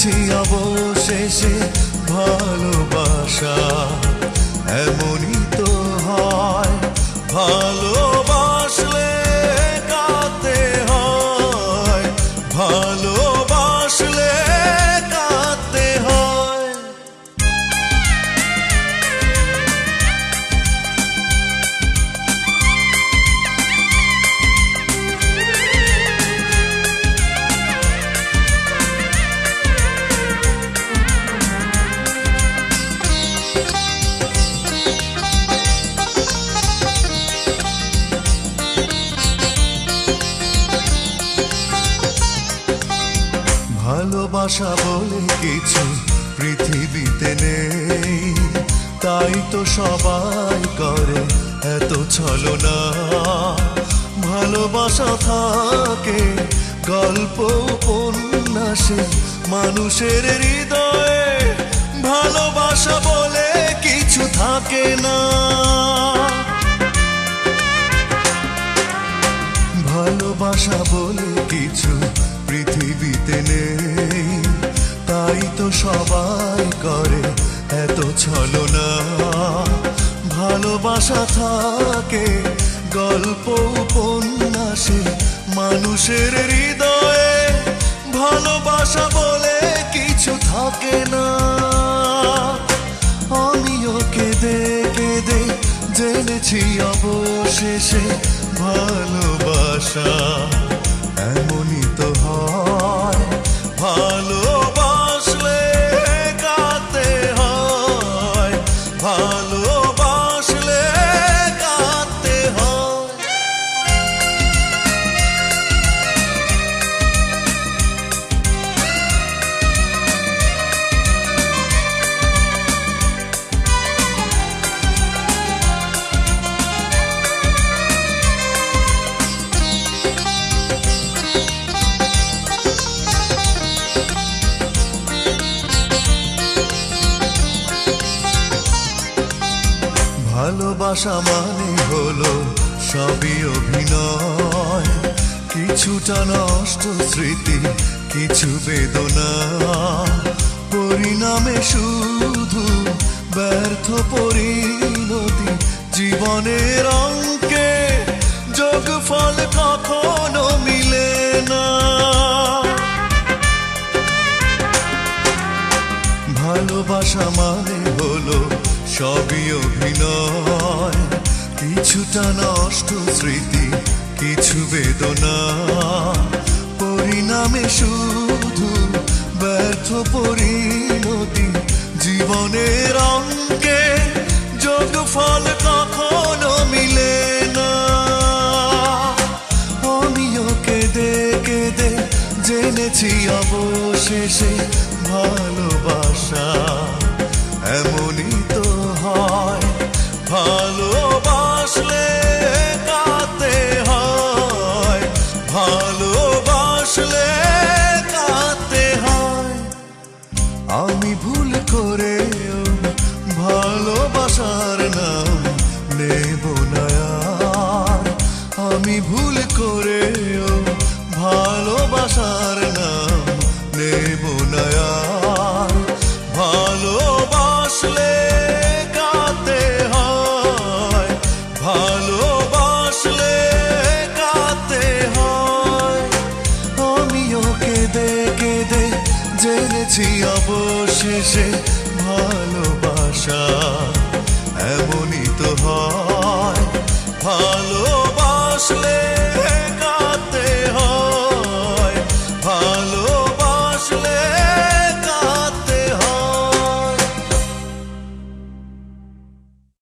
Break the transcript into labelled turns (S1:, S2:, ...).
S1: জেনেছি অবশেষে ভালোবাসা এমনই তো হয়। ভালোবাসলে কাঁদতে হয়, ভালোবাসলে কাঁদতে হয়। ভালোবাসা বলে কিছু পৃথিবীতে নেই, তাই তো সবাই করে এত ছলনা। ভালোবাসা থাকে গল্প উপন্যাসে মানুষের হৃদয়ে, ভালোবাসা বলে কিছু থাকে না। ভালোবাসা বলে কিছু পৃথিবীতে নেই, তাই তো সবাই করে এত ছলনা। ভালোবাসা থাকে গল্প উপন্যাসে মানুষের হৃদয়ে, ভালোবাসা বলে কিছু থাকে না। আমিও কেঁদে কেঁদে জেনেছি অবশেষে ভালোবাসা এমনই তো হয়। ভালোবাসলে কাঁদতে হয়, ভালোবাসলে কাঁদতে হয়। ভালোবাসা মানে হলো সবই অভিনয়, কিছুটা নষ্ট স্মৃতি, কিছু বেদনা, পরিণামে শুধু ব্যর্থ পরিণতি। জীবনের অঙ্কে যোগফল কখনো মিলে না। ভালোবাসা মানে হলো সবই অভিনয়, কিছুটা নষ্ট স্মৃতি, কিছু বেদনা, পরিণামে শুধু ব্যর্থ পরিণতি। জীবনের অঙ্কে যোগফল কখনো মিলে না। আমিও কেঁদে কেঁদে জেনেছি অবশেষে ভালোবাসা এমনই তো হয়। ভালোবাসলে কাঁদতে হয়, ভালোবাসলে কাঁদতে হয়। আমি ভুল করেও ভালোবাসার নাম নেব না আর। আমি ভুল করেও ভালোবাসার নাম নেব না আর। ভালোবাসলে কাঁদতে হয়, ভালোবাসলে কাঁদতে হয়। আমিও কেঁদে কেঁদে জেনেছি অবশেষে ভালোবাসা এমনই তো হয়। ভালোবাসলে